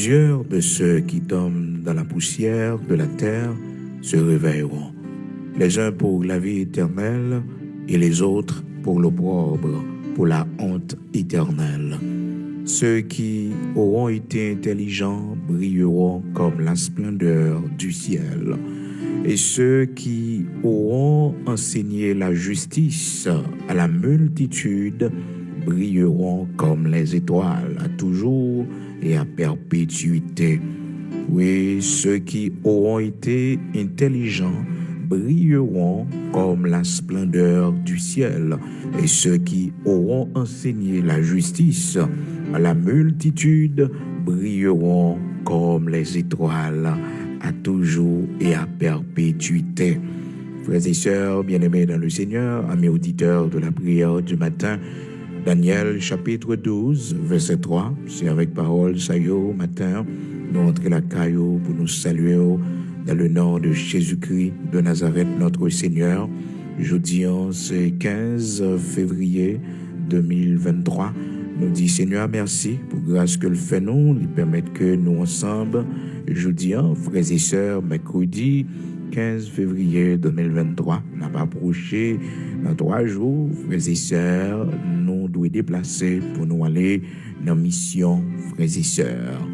Plusieurs de ceux qui tombent dans la poussière de la terre se réveilleront, les uns pour la vie éternelle et les autres pour l'opprobre, pour la honte éternelle. Ceux qui auront été intelligents brilleront comme la splendeur du ciel. Et ceux qui auront enseigné la justice à la multitude brilleront comme les étoiles, à toujours et à perpétuité. Oui, ceux qui auront été intelligents brilleront comme la splendeur du ciel, et ceux qui auront enseigné la justice à la multitude brilleront comme les étoiles, à toujours et à perpétuité. Frères et sœurs bien-aimés dans le Seigneur, amis auditeurs de la prière du matin, Daniel chapitre 12, verset 3, c'est avec parole ça yo matin, nous entrons la caillou pour nous saluer dans le nom de Jésus-Christ de Nazareth, notre Seigneur. Jeudi, c'est 15 février 2023. Nous dit Seigneur, merci pour grâce que le fait nous, lui permettre que nous ensemble, jeudi, frères et sœurs, mercredi 15 février 2023, n'a pas approché dans 3 jours, frères et sœurs, nous devons déplacer pour nous aller dans la mission, frères et sœurs.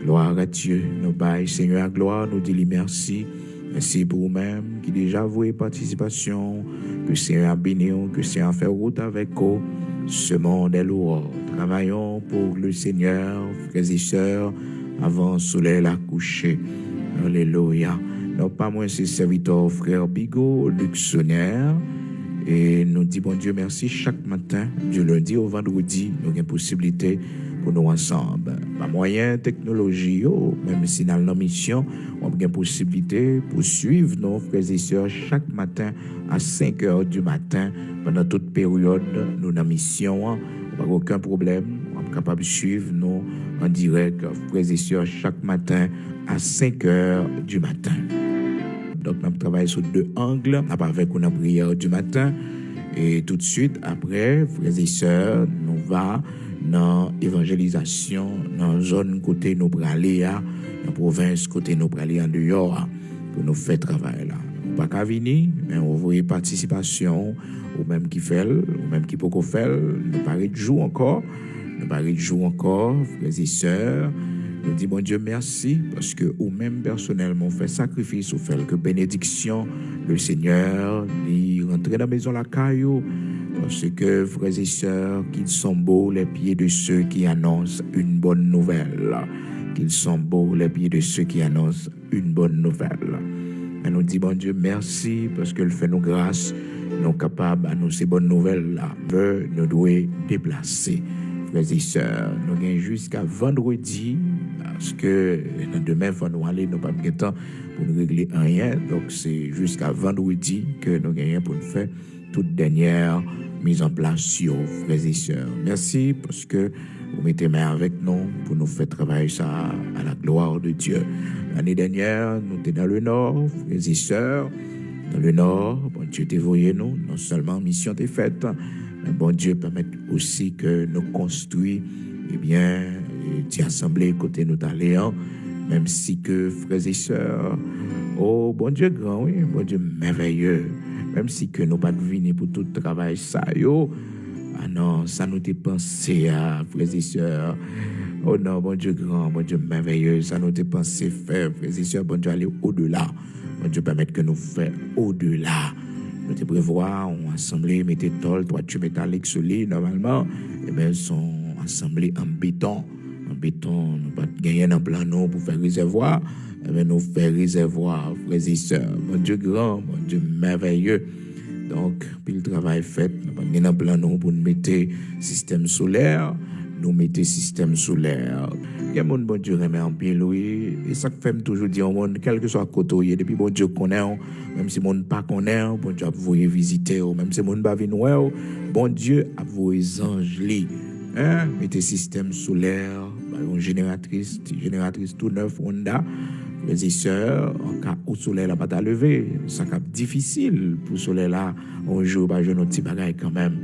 Gloire à Dieu, nous baillons Seigneur gloire, nous disons merci. Merci pour vous-même qui déjà voué participation, que Seigneur béni, que Seigneur fait route avec vous. Ce monde est lourd. Travaillons pour le Seigneur, frères et sœurs, avant le soleil à coucher. Alléluia. Non pas moins ces serviteurs, frère Bigot, Luxonnaire. Et nous disons, bon Dieu, merci chaque matin, du lundi au vendredi, nous avons une possibilité pour nous ensemble. Pas moyen, technologie, même si dans nos missions, on a une possibilité pour suivre nos frères et sœurs chaque matin à 5 heures du matin, pendant toute période, nous dans mission, pas aucun problème, on est capable de suivre nous en direct, frères et sœurs, chaque matin à 5 heures du matin. Donc, nous travaillons sur 2 angles, avec une prière du matin. Et tout de suite, après, frères et sœurs, nous va dans l'évangélisation, dans la zone côté nous aller, dans la province côté nous aller en dehors, pour nous faire travail là. Pas qu'à venir, mais on voit participation, ou même qui fait, ou même qui peut faire, nous paraît de jour encore, frères et sœurs. Nous disons, bon Dieu, merci, parce que ou même personnellement, fait sacrifice, ou fait que bénédiction, le Seigneur, il rentre dans la maison la caillou, parce que, frères et sœurs, qu'ils sont beaux les pieds de ceux qui annoncent une bonne nouvelle. Qu'ils sont beaux les pieds de ceux qui annoncent une bonne nouvelle. Et nous disons, bon Dieu, merci, parce qu'il fait nous grâce, nous sommes capables d'annoncer bonnes nouvelles là. Nous devons déplacer. Frères et sœurs, nous avons jusqu'à vendredi, parce que demain, il faut nous aller, nous n'avons pas de temps pour nous régler rien. Donc, c'est jusqu'à vendredi que nous avons pour nous faire toute dernière mise en place sur frères et sœurs. Merci parce que vous mettez main avec nous pour nous faire travailler ça à la gloire de Dieu. L'année dernière, nous étions dans le Nord, frères et sœurs, dans le Nord. Bon Dieu, t'évoyez nous, non seulement mission t'est faite, mais bon Dieu permet aussi que nous construisons, t'y assemblées côté nous d'aléant, même si que frères et sœurs, oh bon Dieu grand, oui, bon Dieu merveilleux, même si que nous pas devinés pour tout travail ça, yo, ah non, ça nous t'est pensé à frères et sœurs, oh non, bon Dieu grand, bon Dieu merveilleux, ça nous t'est pensé faire, frères et sœurs, bon Dieu aller au-delà, bon Dieu permettre que nous fassions au-delà. Nous te prévoir, on assemblée, mettez tôle, toi tu métallique sur lit, normalement, et bien, ils sont assemblés en béton. En béton, nous pas gagner un plan non pour faire réservoir, et bien, nous faire réservoir, frères et sœurs. Mon Dieu grand, mon Dieu merveilleux. Donc, puis le travail fait, nous pas gagner un plan non pour nous mettre système solaire, nous mettons système solaire. Il y a mon bon Dieu remet en pile, oui. Et ça fait toujours dire au monde, quel que soit côté, depuis bon Dieu connaît, même si mon pas connaît, bon Dieu a voulu visiter, même si mon pas venir, bon Dieu a voulu anges li. Mettez système solaire, une génératrice tout neuf Honda. Frères et sœurs, en cas où le soleil n'a pas levé, ça cap difficile pour le soleil là, un jour, bah, je notre petit bagaille quand même.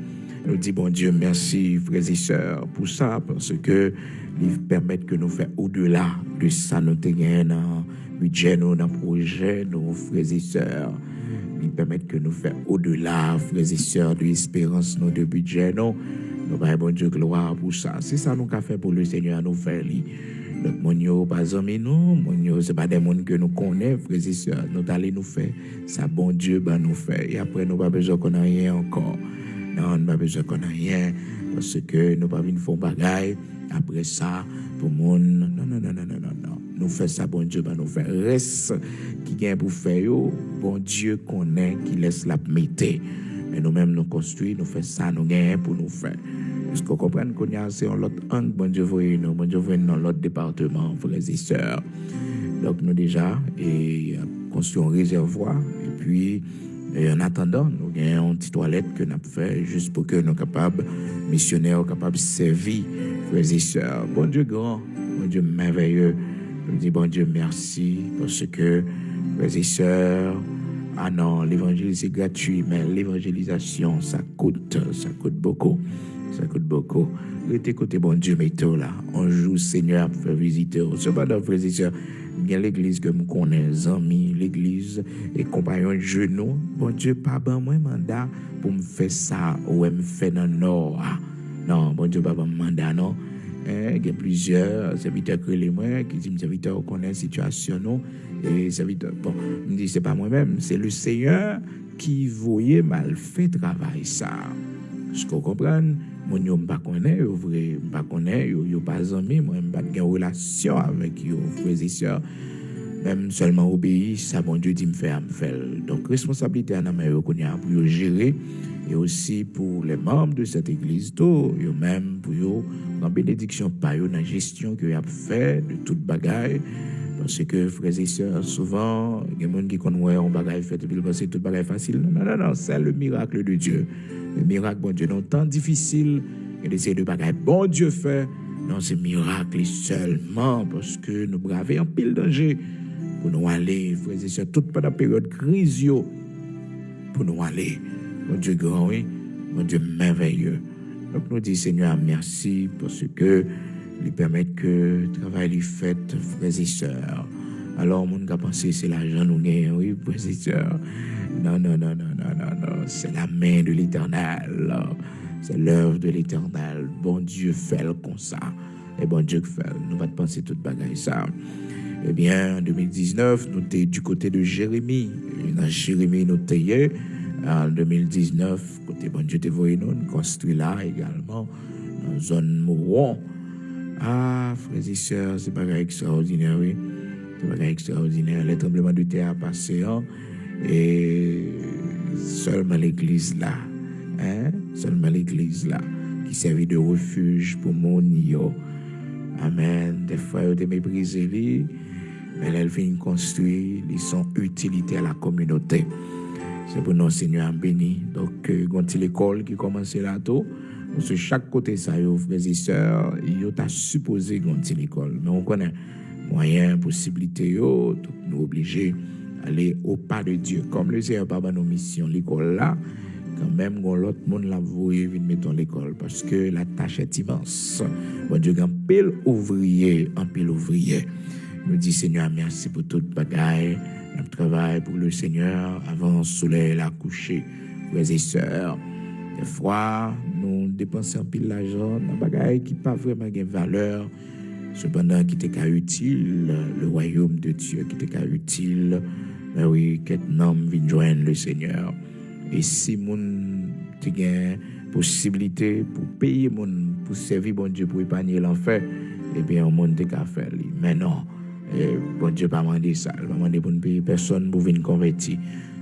Nous disons, bon Dieu, merci, frères et sœurs, pour ça, parce que ils permettent que nous fassions au-delà de ça, nous avons dans budget, dans le projet, nos frères et sœurs. Ils permettent que nous fassions au-delà, frères et sœurs, de l'espérance, de budget, non. Nous avons bon Dieu, gloire pour ça. C'est ça nous avons fait pour le Seigneur, nous faire. Donc, mon Dieu, pas amis, nous, mon Dieu, ce n'est pas des gens que nous connaissons, frères et sœurs. Nous allons nous faire. Ça, bon Dieu, ben, nous fait. Et après, nous n'avons pas besoin qu'on ait rien encore. Non, nous n'avons pas besoin qu'on ait rien. Parce que nous n'avons pas besoin de faire bagaille. Après ça, pour le monde, non. Nous faisons ça, bon Dieu, ben, nous faisons. Reste qui vient pour faire, bon Dieu connaît, qui laisse la mettre. Mais nous-mêmes, nous construisons, nous faisons ça, nous gagnons pour nous faire. Parce qu'on comprend qu'on y a assez en l'autre angle, bon Dieu, voyez nous, bon Dieu, voyez dans l'autre département, frères et sœurs. Donc, nous déjà, construit un réservoir, et puis, en attendant, nous avons une petite toilette que nous avons fait juste pour que nous soyons capables, missionnaires, capables de servir, frères et sœurs. Bon Dieu grand, bon Dieu merveilleux. Nous disons, bon Dieu, merci, parce que, frères et sœurs, ah non, l'évangile c'est gratuit, mais l'évangélisation, ça coûte beaucoup. Ça coûte beaucoup. Restez côté bon Dieu, mettez là. Un jour, Seigneur, pour faire visiter. Cependant, frères et sœurs, il y a l'église que nous connaissons, amis, l'église et compagnons de genoux. Bon Dieu, pas ben moi mandat pour me faire ça ou me faire dans le nord. Non, bon Dieu, pas ben mandat, non. Il y a plusieurs serviteurs que les moi qui disent serviteurs connaissent la situation, non. Et serviteurs, bon, me dit c'est pas moi-même, c'est le Seigneur qui voyait mal fait travail ça. Je comprends. Mon yo m'pa connaît, yo vrai, m'pa connaît, yo pas amis, moi m'pa de relation avec yo frères et sœurs. Même seulement obéir, ça bon Dieu dit me faire. Donc responsabilité en amène qu'on a pour gérer et aussi pour les membres de cette église tout, yo même pour yo en bénédiction par yo dans la gestion que y a fait de toute bagaille. Parce que, frères et sœurs, souvent, il y a des gens qui connaissent un bagage fait et puis ils pensent que tout bagage facile. Non, c'est le miracle de Dieu. Le miracle, bon Dieu, non, tant difficile que d'essayer de bagage. Bon Dieu fait, non, c'est miracle seulement parce que nous bravons un pile danger pour nous aller, frères et sœurs, toute pendant la période crise, pour nous aller. Bon Dieu grand, oui, bon Dieu merveilleux. Donc, nous disons, Seigneur, merci parce que lui permettre que le travail lui fait, frères et sœurs. Alors, mon gars pensé, c'est l'argent nous gagnons, oui, frères et sœurs. Non. C'est la main de l'Éternel. C'est l'œuvre de l'Éternel. Bon Dieu fait comme ça. Et bon Dieu fait. Nous pas penser toute bagaille ça. Eh bien, en 2019, nous étions du côté de Jérémie. Et dans Jérémie, nous étions en 2019, côté bon Dieu te voyé nous construit là également, dans la zone Mouron. Ah, frères et sœurs, c'est pas extraordinaire, oui. C'est pas extraordinaire. Les tremblements de terre passés, et seulement l'église là, seulement l'église là, qui servit de refuge pour mon nio. Amen. Des fois, ils ont méprisé, mais elles viennent construire, ils sont utilitaires à la communauté. C'est pour nous, Seigneur, béni. Donc, quand l'école qui commence là, tout. Parce que chaque côté, ça, frères et sœurs, il y a supposé qu'on l'école. Mais on connaît moyens, possibilités, donc nous obligés d'aller au pas de Dieu. Comme le Seigneur pas nos missions, l'école là, quand même, l'autre monde l'a voué, vient mettre l'école parce que la tâche est immense. Bon Dieu, un pile ouvrier. Nous dit Seigneur, merci pour toute bagaille. Notre travail pour le Seigneur avant le soleil a couché, frères et sœurs. Des fois, nous dépensons un pile d'argent dans des bagailles qui n'ont pas vraiment de valeur. Cependant, qui était utile, le royaume de Dieu, qui était utile, mais oui, qu'un homme vienne joindre le Seigneur. Et si mon a une possibilité pour payer, pour servir bon Dieu, pour épargner l'enfer, eh bien, on monte qu'à faire. Mais non, bon Dieu n'a pas demandé ça. Il n'a pas demandé pour ne payer personne pour venir convertir.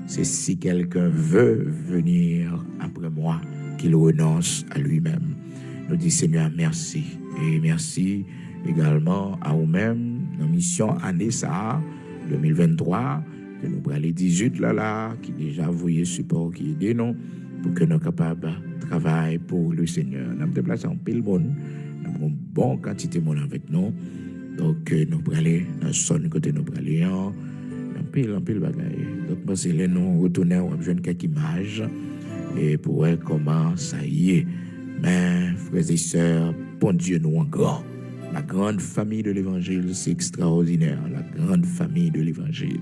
C'est si quelqu'un veut venir après moi, qu'il renonce à lui-même. Nous disons Seigneur, merci. Et merci également à vous-même, dans la mission année ça, 2023, que nous prenons les 18 là, qui déjà voyez support, qui aident nous, pour que nous soyons capables de travailler pour le Seigneur. Nous avons déplacé en pile monde, nous avons une bonne quantité de monde avec nous. Donc, nous prenons aller dans son côté, nous prenons aller en pile bagaille. Donc, parce que nous retournons, on a besoin de quelques images. et pour voir comment ça y est. Mais, frères et sœurs, bon Dieu nous en grand. La grande famille de l'Évangile, c'est extraordinaire. La grande famille de l'Évangile.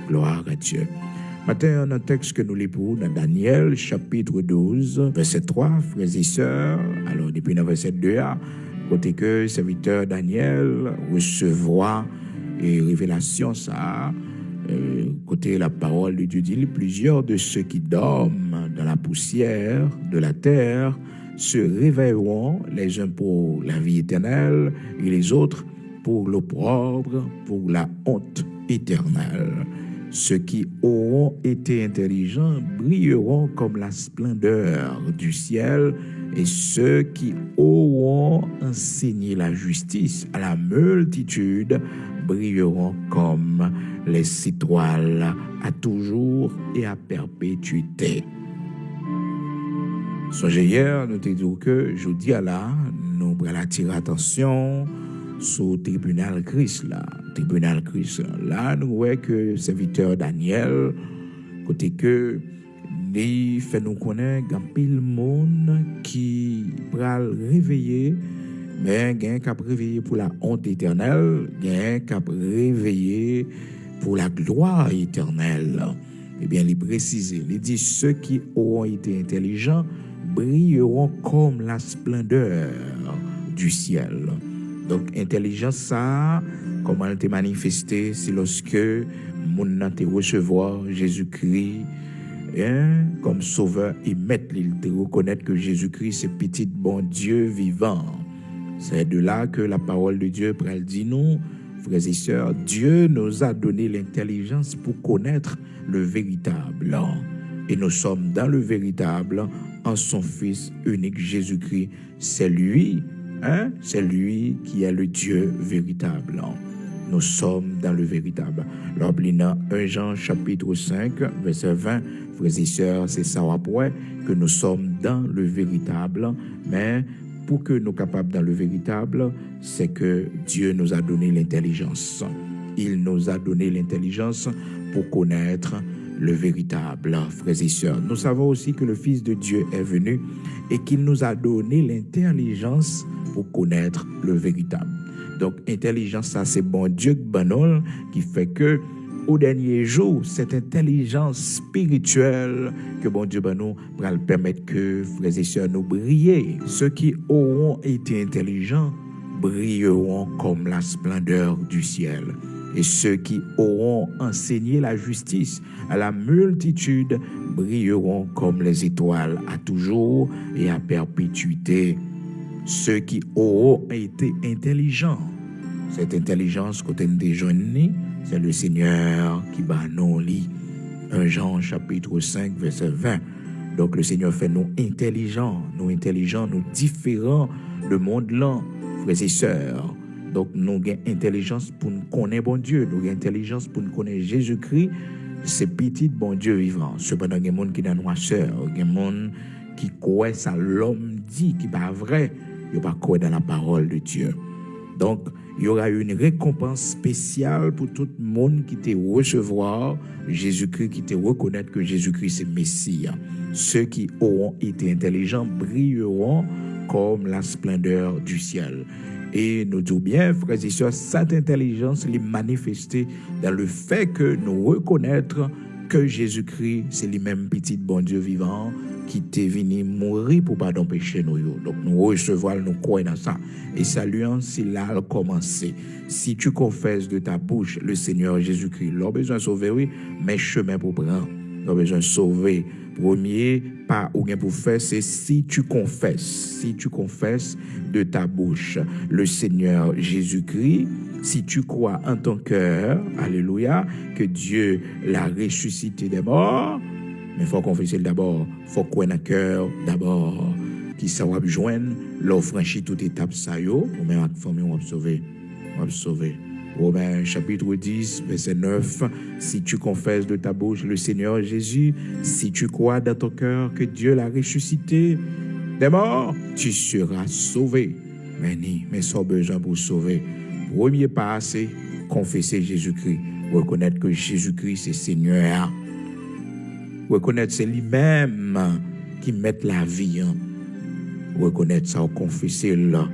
Gloire à Dieu. Matin, un texte que nous lisons dans Daniel, chapitre 12, verset 3, frères et sœurs. Alors, depuis le verset 2, côté que le serviteur Daniel recevra et révélation ça, côté la parole de Dieu dit, plusieurs de ceux qui dorment dans la poussière de la terre se réveilleront, les uns pour la vie éternelle et les autres pour l'opprobre, pour la honte éternelle. Ceux qui auront été intelligents brilleront comme la splendeur du ciel, et ceux qui auront enseigné la justice à la multitude brilleront comme les étoiles à toujours et à perpétuité. Songez hier, nous te dit que je dis à là, nous allons attirer attention sur le tribunal Christ là. Tribunal Christ là, nous voyons que le serviteur Daniel, côté que il fait nous connaître un pile monde qui va réveiller, mais il y a un cap réveillé pour la honte éternelle, il y a un cap réveillé pour la gloire éternelle. Eh bien, il précise, il dit ceux qui auront été intelligents brilleront comme la splendeur du ciel. Donc, intelligence, ça, comment elle était manifestée, c'est lorsque mon n'a te recevoir Jésus-Christ comme sauveur et maître, il te reconnaître que Jésus-Christ, c'est petit bon Dieu vivant. C'est de là que la parole de Dieu, elle dit nous, frères et sœurs, Dieu nous a donné l'intelligence pour connaître le véritable. Et nous sommes dans le véritable en son Fils unique Jésus-Christ. C'est lui qui est le Dieu véritable. Nous sommes dans le véritable. L'oblinant 1 Jean chapitre 5, verset 20, frères et sœurs, c'est ça après que nous sommes dans le véritable, mais pour que nous soyons capables dans le véritable, c'est que Dieu nous a donné l'intelligence. Il nous a donné l'intelligence pour connaître le véritable, frères et sœurs. Nous savons aussi que le Fils de Dieu est venu et qu'il nous a donné l'intelligence pour connaître le véritable. Donc, intelligence, ça, c'est bon Dieu qui fait que, au dernier jour, cette intelligence spirituelle que bon Dieu nous va permettre que, frères et sœurs, nous briller. Ceux qui auront été intelligents brilleront comme la splendeur du ciel. Et ceux qui auront enseigné la justice à la multitude brilleront comme les étoiles à toujours et à perpétuité. Ceux qui auront été intelligents. Cette intelligence, quand on est jeune, c'est le Seigneur qui bat nous lit. 1 Jean chapitre 5, verset 20. Donc le Seigneur fait nous intelligents, nous différents de monde là, frères et sœurs. Donc nous avons intelligence pour nous connaître bon Dieu, nous avons intelligence pour nous connaître Jésus-Christ, c'est petit bon Dieu vivant. Cependant, il y a des gens qui sont dans noirceur, il y a des gens qui croient ça l'homme dit qui n'est pas vrai, il n'y a pas croire dans la parole de Dieu. Donc, il y aura une récompense spéciale pour tout le monde qui te recevoir Jésus-Christ, qui te reconnaître que Jésus-Christ est Messie. Ceux qui auront été intelligents brilleront comme la splendeur du ciel. Et nous disons bien, frères et sœurs, cette intelligence est manifestée dans le fait que nous reconnaître que Jésus-Christ, c'est lui-même petit bon Dieu vivant qui t'est venu mourir pour pas d'empêcher nous. Donc nous recevons, nous croyons dans ça. Et saluant, c'est là le commencer. Si tu confesses de ta bouche le Seigneur Jésus-Christ, l'on a besoin de sauver, oui, mais chemin pour prendre. L'on a besoin de sauver. Premier pas ou bien pour faire, c'est si tu confesses de ta bouche le Seigneur Jésus-Christ, si tu crois en ton cœur, alléluia, que Dieu l'a ressuscité des morts, mais il faut confesser d'abord, il faut croire dans le cœur d'abord, qui ça va joindre, l'on franchit toute étape ça yo, ou même avec famille on va sauver. Romains chapitre 10, verset 9, si tu confesses de ta bouche le Seigneur Jésus, si tu crois dans ton cœur que Dieu l'a ressuscité des morts, tu seras sauvé. Mais sans besoin pour sauver. Premier pas, c'est confesser Jésus-Christ. Reconnaître que Jésus-Christ est Seigneur. Reconnaître que c'est lui-même qui mettent la vie, hein. Reconnaître ça, confesser là.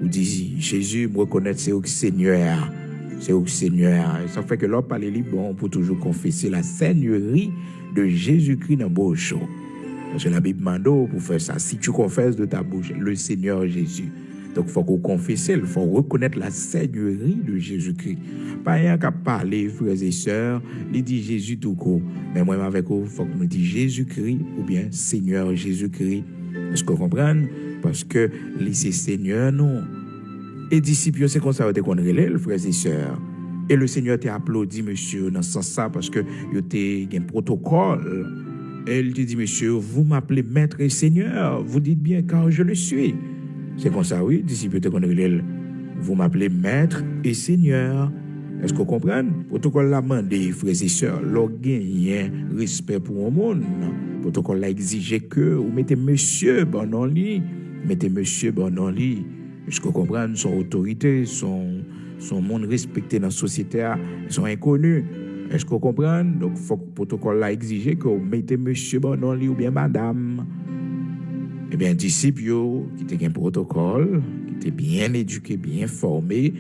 Ou dit Jésus, me reconnaître c'est au Seigneur. C'est au Seigneur. Et ça fait que l'homme parle libre, on peut toujours confesser la seigneurie de Jésus-Christ dans beau jour. Parce que la Bible demande pour faire ça. Si tu confesses de ta bouche le Seigneur Jésus, donc il faut qu'on confesse, il faut reconnaître la seigneurie de Jésus-Christ. Pas rien qu'à parler, frères et sœurs, il dit Jésus tout court. Mais moi, avec vous, il faut que nous disions Jésus-Christ ou bien Seigneur Jésus-Christ. Est-ce que vous comprenez? Parce que c'est Seigneur, non. Et disciples, c'est comme ça qu'on relève, frères et sœurs. Et le Seigneur t'a applaudi, monsieur, dans ce sens-là, parce que il y a un protocole. Et il te dit, monsieur, vous m'appelez maître et Seigneur. Vous dites bien, car je le suis. C'est comme ça, oui, disciples, qu'on relève. Vous m'appelez maître et Seigneur. Est-ce que vous comprenez? Le protocole l'a demandé, frères et sœurs, l'on gagne respect pour le monde. Le protocole l'a exigé que vous mettez monsieur bon dans lit, mettez monsieur bon dans lit. Est-ce que vous comprenez? Son autorité, son monde respecté dans la société, sont inconnus. Est-ce que vous comprenez? Donc, il faut que le protocole l'a exigé que vous mettez monsieur bon dans lit ou bien madame. Eh bien, disciples qui étaient un protocole, qui étaient bien éduqués, bien formés,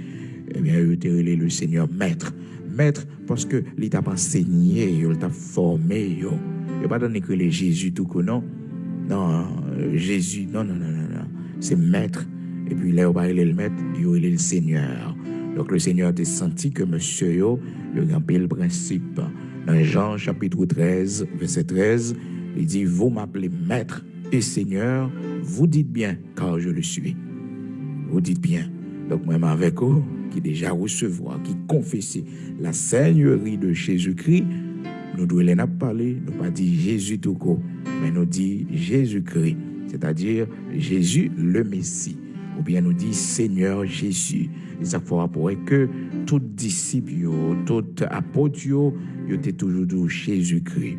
eh bien, ils étaient le Seigneur maître. Maître, parce que il t'a enseigné, il t'a formé. Il n'y a pas donné que les Jésus tout que non. Non, Jésus, non. C'est maître. Et puis là, il est le maître, il est le Seigneur. Donc, le Seigneur a senti que monsieur, il a rempli le principe. Dans Jean, chapitre 13, verset 13, il dit, vous m'appelez maître et Seigneur, vous dites bien, car je le suis. Vous dites bien. Donc, même avec vous, qui déjà recevoir, qui confesser la seigneurie de Jésus-Christ, nous devons les parler, nous pas dire Jésus tout court, mais nous dit Jésus-Christ, c'est-à-dire Jésus le Messie, ou bien nous dit Seigneur Jésus. Et ça faut rappeler que tout disciple, tout apôtre, il était toujours de Jésus-Christ.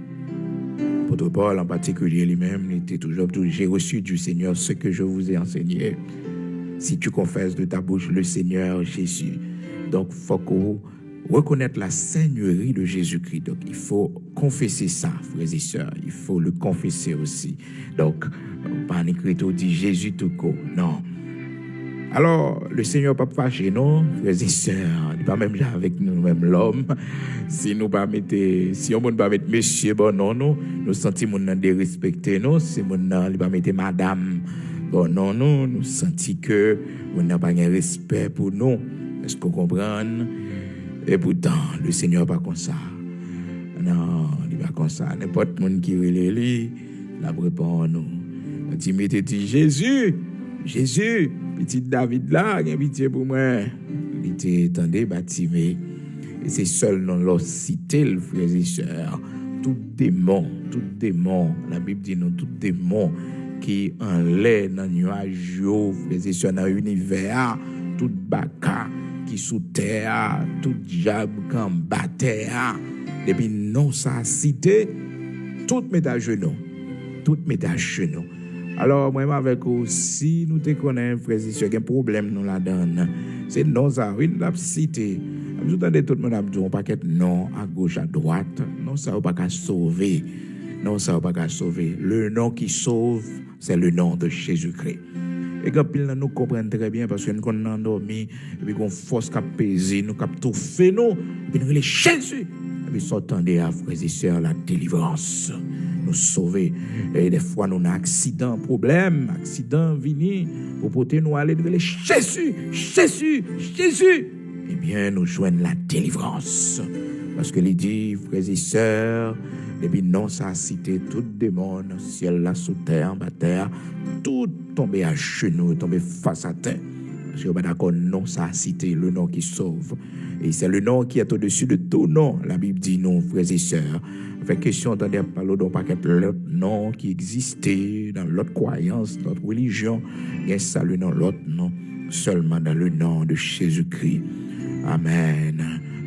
L'apôtre Paul en particulier lui-même, il était toujours j'ai reçu du Seigneur ce que je vous ai enseigné. Si tu confesses de ta bouche le Seigneur Jésus. Donc, il faut qu'on reconnaisse la seigneurie de Jésus-Christ. Donc, il faut confesser ça, frères et sœurs. Il faut le confesser aussi. Donc, pas un écriteau dit Jésus tout court. Non. Alors, le Seigneur pas fâché, non, frères et sœurs. Il n'est pas même avec nous-mêmes l'homme. Si on ne pas mettre monsieur, bon, non, nous sentons mon dérespecté, non, c'est mon nom, il pas mettre madame. Bon, non, nous sentons que on n'a pas de respect pour nous. Est-ce qu'on comprend? Et pourtant, le Seigneur n'est pas comme ça. Non, il n'est pas comme ça. N'importe qui relève lui, la répond nous. Tu m'étais dit, Jésus, petit David là, il a pitié pour moi. Il était tendé, baptisé. Et c'est seul dans leur cité, le frères et sœurs. Tout démon, la Bible dit non, tout démon qui en l'air, dans le nuage, frères et sœurs, dans l'univers, tout baka qui sous terre, tout diable qui en bas terre, depuis non sa cité, tout met à genoux. Alors, moi, avec vous, si nous te connaissons, frères et sœurs, il y a un problème, nous la donne. C'est non, ça, oui, la cité. Vous entendez tout le monde a dit, on pas qu'être non, à gauche, à droite. Non, ça, on pas qu'à sauver. Non, ça, on pas qu'à sauver. Le nom qui sauve, c'est le nom de Jésus-Christ. Et quand nous comprenons très bien, parce que nous sommes endormis, et puis qu'on force qu'à peser, nous qu'à tout fait, nous, et puis nous les Jésus. Et puis, s'entendez à frères et sœurs, la délivrance. Nous sauver. Et des fois, nous avons accident, problème, accident, vini, pour porter nous aller de Jésus. Eh bien, nous joignons la délivrance. Parce que il dit, frères et sœurs, depuis non, ça a cité tout démon, ciel là, sous terre, en bas terre, tout tombé à genoux, tombé face à terre. Parce que d'accord, non, ça a cité le nom qui sauve. Et c'est le nom qui est au-dessus de tout nom. La Bible dit non, frères et sœurs. Fait question entendez parler d'un paquet l'autre nom qui existait dans l'autre croyance, notre religion. Il y a ça le nom, l'autre nom, seulement dans le nom de Jésus-Christ. Amen.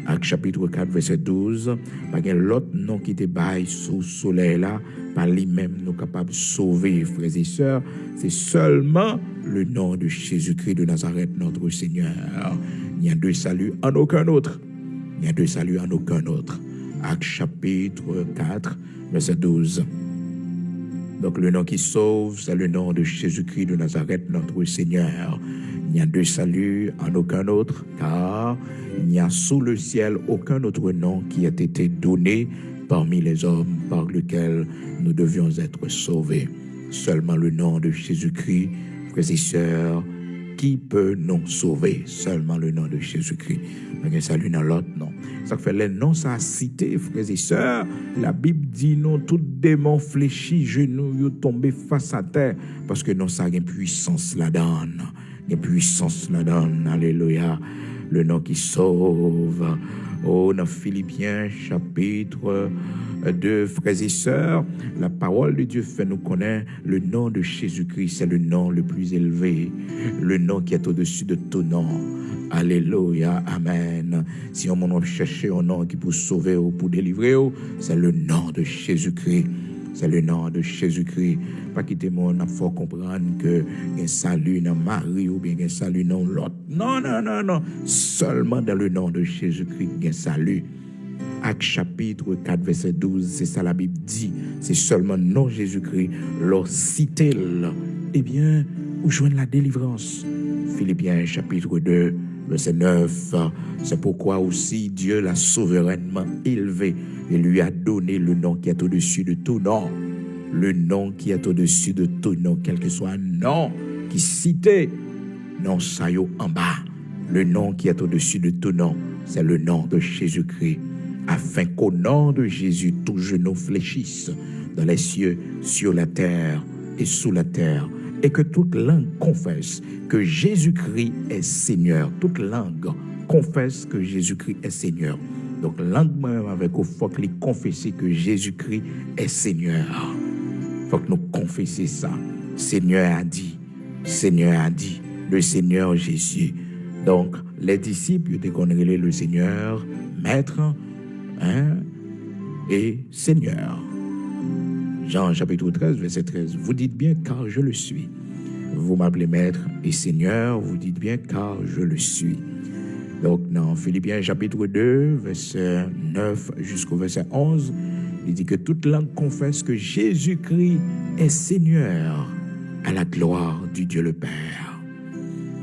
Acte chapitre 4, verset 12. Pas l'autre nom qui te baille sous le soleil là, par lui-même nous capables de sauver, frères et sœurs. C'est seulement le nom de Jésus-Christ de Nazareth, notre Seigneur. Il n'y a de salut en aucun autre. Acte chapitre 4, verset 12. Donc le nom qui sauve, c'est le nom de Jésus-Christ de Nazareth, notre Seigneur. Il n'y a de salut en aucun autre, car il n'y a sous le ciel aucun autre nom qui ait été donné parmi les hommes par lequel nous devions être sauvés. Seulement le nom de Jésus-Christ, frères et sœurs, qui peut nous sauver? Seulement le nom de Jésus-Christ. Mais salut dans l'autre nom. Ça fait les noms, ça a cité, frères et sœurs. La Bible dit non, tout démon fléchi, genoux, tombé face à terre, parce que non, ça a une puissance là-dedans. Une puissance là-dedans. Alléluia. Le nom qui sauve. Oh, dans Philippiens, chapitre 2, frères et sœurs, la parole de Dieu fait nous connaître le nom de Jésus-Christ, c'est le nom le plus élevé, le nom qui est au-dessus de tout nom. Alléluia, amen. Si on m'a cherché un nom qui peut sauver ou pour délivrer, c'est le nom de Jésus-Christ. C'est le nom de Jésus-Christ. Pas quitter mon il faut comprendre que il y a un salut dans Marie ou bien il y a un salut dans l'autre. Non, non, non, non. Seulement dans le nom de Jésus-Christ, il y a un salut. Actes chapitre 4, verset 12, c'est ça la Bible dit. C'est seulement non Jésus-Christ, leur cité, eh bien, où joindre la délivrance. Philippiens chapitre 2, verset 9, c'est pourquoi aussi Dieu l'a souverainement élevé et lui a donné le nom qui est au-dessus de tout nom. Le nom qui est au-dessus de tout nom, quel que soit un nom qui cité, non ça y est en bas. Le nom qui est au-dessus de tout nom, c'est le nom de Jésus-Christ. Afin qu'au nom de Jésus, tout genou fléchisse dans les cieux, sur la terre et sous la terre, et que toute langue confesse que Jésus-Christ est Seigneur. Toute langue confesse que Jésus-Christ est Seigneur. Donc, langue même avec il faut que confesser que Jésus-Christ est Seigneur. Il faut que nous confessions ça. Seigneur a dit, le Seigneur Jésus. Donc, les disciples, ils connaissent le Seigneur, Maître, et Seigneur. Jean chapitre 13, verset 13. Vous dites bien car je le suis. Vous m'appelez Maître et Seigneur, vous dites bien car je le suis. Donc dans Philippiens chapitre 2, verset 9 jusqu'au verset 11, il dit que toute langue confesse que Jésus-Christ est Seigneur à la gloire du Dieu le Père.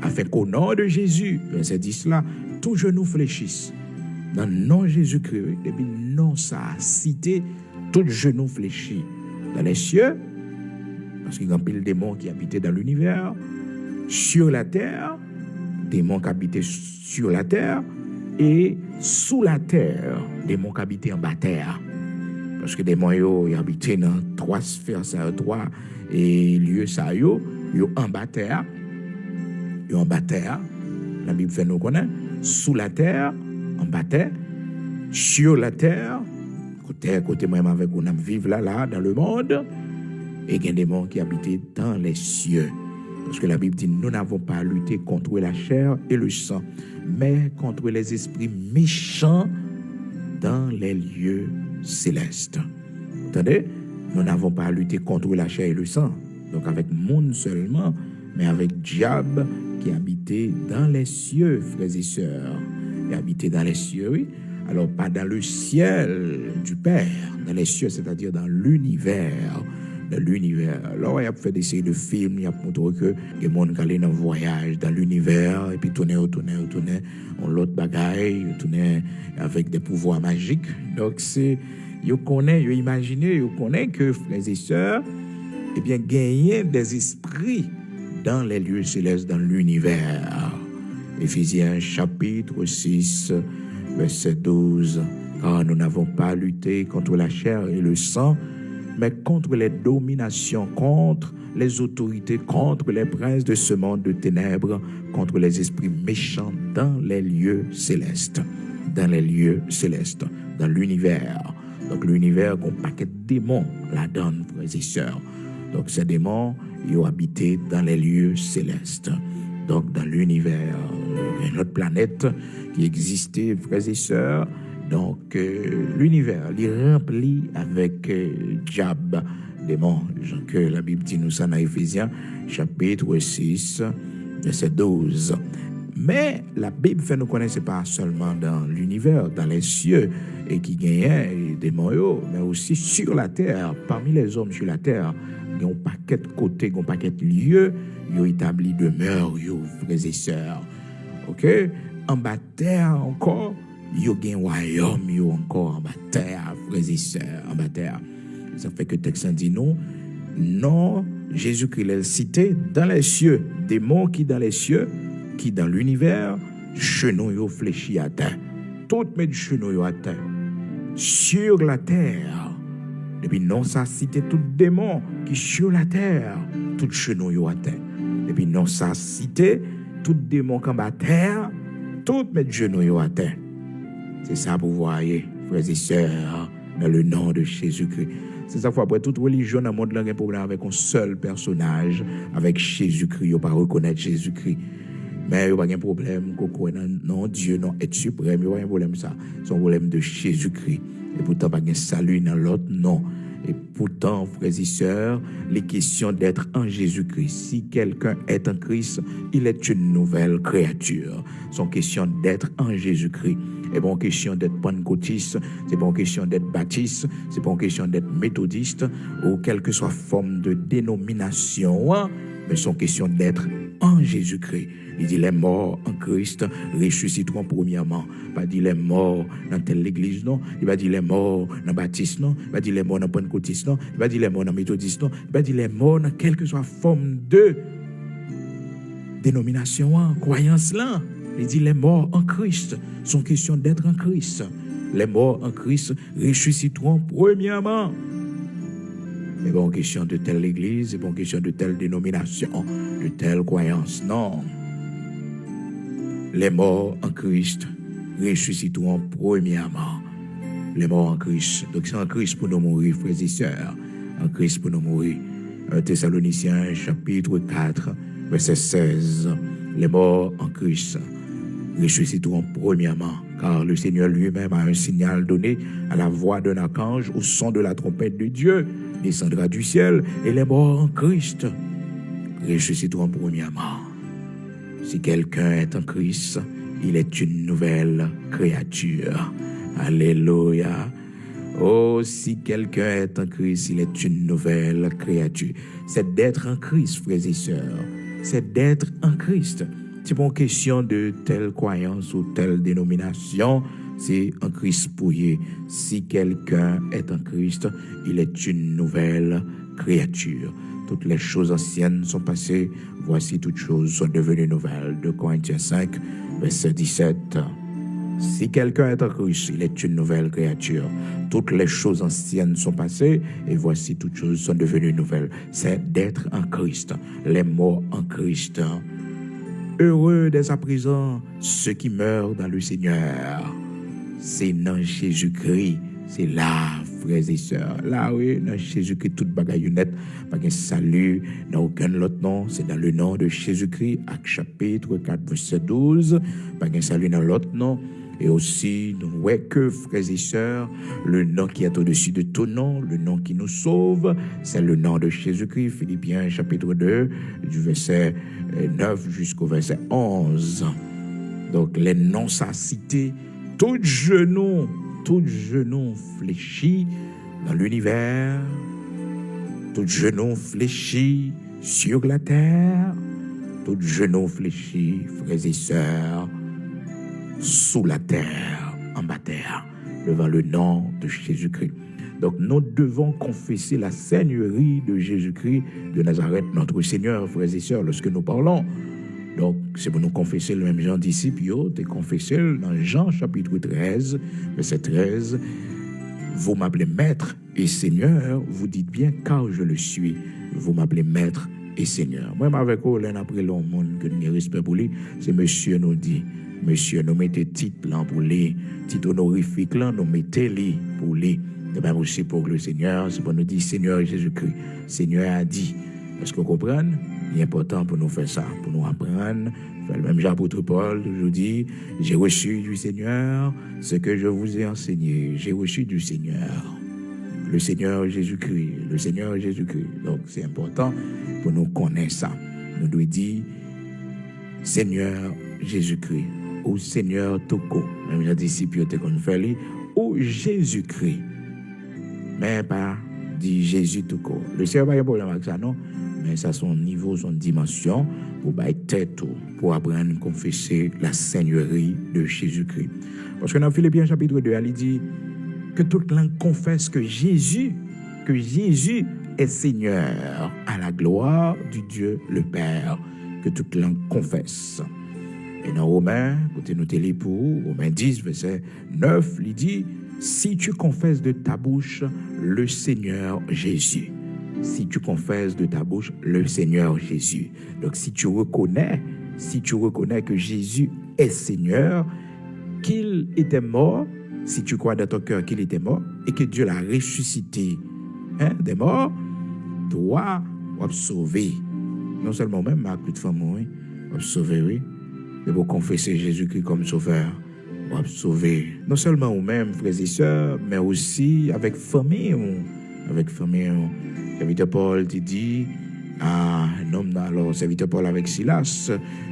Afin qu'au nom de Jésus, verset 10 là, tout genou fléchisse. Dans le nom de Jésus-Christ, depuis le nom ça a cité, tout genou fléchit dans les cieux, parce qu'il y a un pile de démons qui habitaient dans l'univers, sur la terre, démons qui habitaient sur la terre, et sous la terre, démons qui habitaient en bas terre. Parce que les démons, ils habitaient dans trois sphères, ça trois, et lieux, ça, ils en bas terre. Ils en bas terre. La Bible fait nous connaître. Sous la terre, en bas terre. Sur la terre, côté même avec on vivre là, dans le monde. Et il y a des démons qui habitaient dans les cieux. Parce que la Bible dit, nous n'avons pas à lutter contre la chair et le sang, mais contre les esprits méchants dans les lieux célestes. Vous entendez? Nous n'avons pas à lutter contre la chair et le sang. Donc avec monde seulement, mais avec diable qui habitait dans les cieux, frères et sœurs. Il habitait dans les cieux, oui. Alors pas dans le ciel du Père, dans les cieux, c'est-à-dire dans l'univers. De l'univers. Alors, il a fait des séries de films, il a montré que les gens qui allaient dans un voyage dans l'univers, et puis tourner, on l'autre bagaille, tourner avec des pouvoirs magiques. Donc, c'est, ils connaissent, ils imaginent, ils connaissent que, frères et sœurs, eh bien, gagner des esprits dans les lieux célestes, dans l'univers. Éphésiens chapitre 6, verset 12. Car nous n'avons pas à lutter contre la chair et le sang, mais contre les dominations, contre les autorités, contre les princes de ce monde de ténèbres, contre les esprits méchants dans les lieux célestes. Dans les lieux célestes, dans l'univers. Donc l'univers, un paquet de démons là-dedans, frères et sœurs. Donc ces démons, ils ont habité dans les lieux célestes. Donc dans l'univers, il y a une autre planète qui existait, frères et sœurs. Donc, l'univers, il est rempli avec diable, démons. Que la Bible dit nous ça dans Éphésiens, chapitre 6, verset 12. Mais la Bible fait nous connaître, ce n'est pas seulement dans l'univers, dans les cieux, et qui gagnent des moyens, mais aussi sur la terre, parmi les hommes sur la terre, il y a un paquet de côtés, un paquet de lieux, ils ont établi demeure, frères et sœurs. Ok? En bas terre encore, il y a un royaume, encore en bas terre, frères et sœurs, en bas terre. Ça fait que le texte dit non. Non, Jésus-Christ l'a cité dans les cieux, des mots qui dans les cieux, qui dans l'univers, chenou yo fléchi à terre. Toutes mes chenou yo à terre. Sur la terre. Depuis non, ça cité tout démon qui sur la terre, tout chenou yo à terre. Depuis non, ça cité tout démon qui en bas terre, toutes mes genoux yo à terre. C'est ça pour voir, frères et sœurs, dans le nom de Jésus-Christ. C'est ça, après toute religion dans le monde, il y a un problème avec un seul personnage, avec Jésus-Christ. Il ne pas reconnaître Jésus-Christ. Mais il n'y a pas de problème. Non, Dieu, non, être suprême. Il n'y a pas de problème, ça. C'est un problème de Jésus-Christ. Et pourtant, il n'y a pas de salut dans l'autre, non. Et pourtant, frères et sœurs, les questions d'être en Jésus-Christ. Si quelqu'un est en Christ, il est une nouvelle créature. Son question d'être en Jésus-Christ. C'est pas une question d'être pentecôtiste, c'est pas une question d'être baptiste, c'est pas une question d'être méthodiste ou quelle que soit forme de dénomination, mais c'est une question d'être en Jésus-Christ. Il dit les morts en Christ ressusciteront premièrement. Il va dire les morts dans telle église, non. Il va dire les morts dans baptiste, non. Il va dire les morts dans pentecôtiste, non. Il va dire les morts dans méthodiste, non. Il va dire les morts dans quelle que soit forme de dénomination, croyance là. Il dit les morts en Christ sont question d'être en Christ. Les morts en Christ ressusciteront premièrement. C'est pas une question de telle église, c'est pas une question de telle dénomination, de telle croyance, non. Les morts en Christ ressusciteront premièrement. Les morts en Christ. Donc c'est en Christ pour nous mourir, frères et sœurs. En Christ pour nous mourir. 1 Thessaloniciens chapitre 4, verset 16. Les morts en Christ ressusciteront premièrement, car le Seigneur lui-même a un signal donné à la voix d'un archange, au son de la trompette de Dieu, descendra du ciel, et les morts en Christ ressusciteront premièrement. Si quelqu'un est en Christ, il est une nouvelle créature. Alléluia. Oh, si quelqu'un est en Christ, il est une nouvelle créature. C'est d'être en Christ, frères et sœurs. C'est d'être en Christ. C'est pas une question de telle croyance ou telle dénomination. C'est en Christ pour y. Si quelqu'un est en Christ, il est une nouvelle créature. Toutes les choses anciennes sont passées. Voici toutes choses sont devenues nouvelles. 2 Corinthiens 5, verset 17. Si quelqu'un est en Christ, il est une nouvelle créature. Toutes les choses anciennes sont passées et voici toutes choses sont devenues nouvelles. C'est d'être en Christ. Les morts en Christ. Heureux dès à présent ceux qui meurent dans le Seigneur. C'est dans Jésus-Christ. C'est là, frères et sœurs. Là, oui, dans Jésus-Christ, toute bagaille net. Pas de salut dans aucun autre nom. C'est dans le nom de Jésus-Christ. Acte chapitre 4, verset 12. Pas de salut dans l'autre nom. Et aussi, nous voyons que, frères et sœurs, le nom qui est au-dessus de tout nom, le nom qui nous sauve, c'est le nom de Jésus-Christ. Philippiens chapitre 2, du verset 9 jusqu'au verset 11. Donc, les noms sont cités. Tout genou fléchi dans l'univers, tout genou fléchi sur la terre, tout genou fléchi, frères et sœurs, sous la terre, en bas terre, devant le nom de Jésus-Christ. Donc nous devons confesser la seigneurie de Jésus-Christ de Nazareth, notre Seigneur, frères et sœurs, lorsque nous parlons. Donc c'est pour nous confesser le même Jean disciple, t'es confessé dans Jean chapitre 13, verset 13. Vous m'appelez maître et Seigneur, vous dites bien car je le suis. Vous m'appelez maître et Seigneur. Moi, avec vous, l'un après l'autre, monde que nous respect pour lui, c'est monsieur nous dit. Monsieur, nous mettez titre là pour lui, titre honorifique là, nous mettez lui pour lui. C'est même aussi pour le Seigneur, c'est pour nous dire Seigneur Jésus-Christ. Seigneur a dit. Est-ce que vous comprenez? Il est important pour nous faire ça, pour nous apprendre. Le même Jean-Apôtre Paul, je dis, j'ai reçu du Seigneur ce que je vous ai enseigné. J'ai reçu du Seigneur. Le Seigneur Jésus-Christ. Le Seigneur Jésus-Christ. Donc, c'est important pour nous connaître ça. Nous devons dire, Seigneur Jésus-Christ, ou Seigneur Toko, même les disciples étaient qu'on fait, ou Jésus-Christ, mais pas dit Jésus Toko. Le Seigneur n'a pas de problème avec ça, non? Mais ça, son niveau, son dimension, pour être tête, pour apprendre à confesser la seigneurie de Jésus-Christ. Parce que dans Philippiens chapitre 2, il dit que toute langue confesse que Jésus est Seigneur à la gloire du Dieu le Père, que toute langue confesse. Et dans Romains, côté nous télé pour Romains 10, verset 9, il dit, si tu confesses de ta bouche le Seigneur Jésus. Si tu confesses de ta bouche le Seigneur Jésus. Donc si tu reconnais que Jésus est Seigneur, qu'il était mort, si tu crois dans ton cœur qu'il était mort et que Dieu l'a ressuscité des morts, toi, tu vas sauver. Non seulement même, ma petite femme, oui, tu vas sauver, oui. Et pour confesser Jésus-Christ comme sauveur, tu vas sauver. Non seulement vous-même, frères et sœurs, mais aussi avec famille. Avec famille. Serviteur Paul te dit, alors, serviteur Paul avec Silas,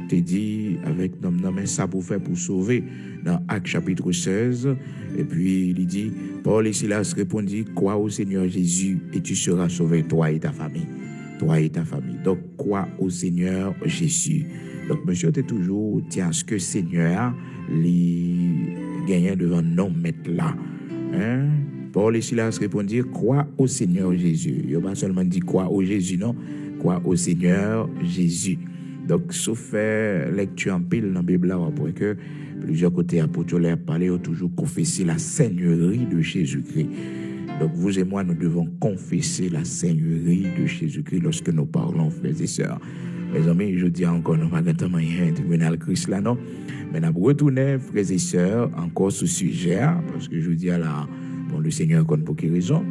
te dit, avec nom, mais ça pour faire pour sauver. Dans Actes chapitre 16, et puis il dit, Paul et Silas répondit, crois au Seigneur Jésus et tu seras sauvé, toi et ta famille. Toi et ta famille. Donc, crois au Seigneur Jésus. Donc, monsieur, tu es toujours, tiens, ce que Seigneur, les gagnants devant non mettre là. Hein? Paul et Silas répondirent, crois au Seigneur Jésus. Il n'a pas seulement dit crois au Jésus, non. Crois au Seigneur Jésus. Donc, sauf faire lecture en pile dans la Bible, là, pour que plusieurs côtés apôtres parlé ont toujours confessé la seigneurie de Jésus-Christ. Donc, vous et moi, nous devons confesser la seigneurie de Jésus-Christ lorsque nous parlons, frères et sœurs. Mes amis, je dis encore, nous n'avons pas rien tribunal Christ là, non. Mais nous retourner, frères et sœurs, encore ce sujet, parce que je dis à la, bon, le Seigneur connaît pour quelle raison.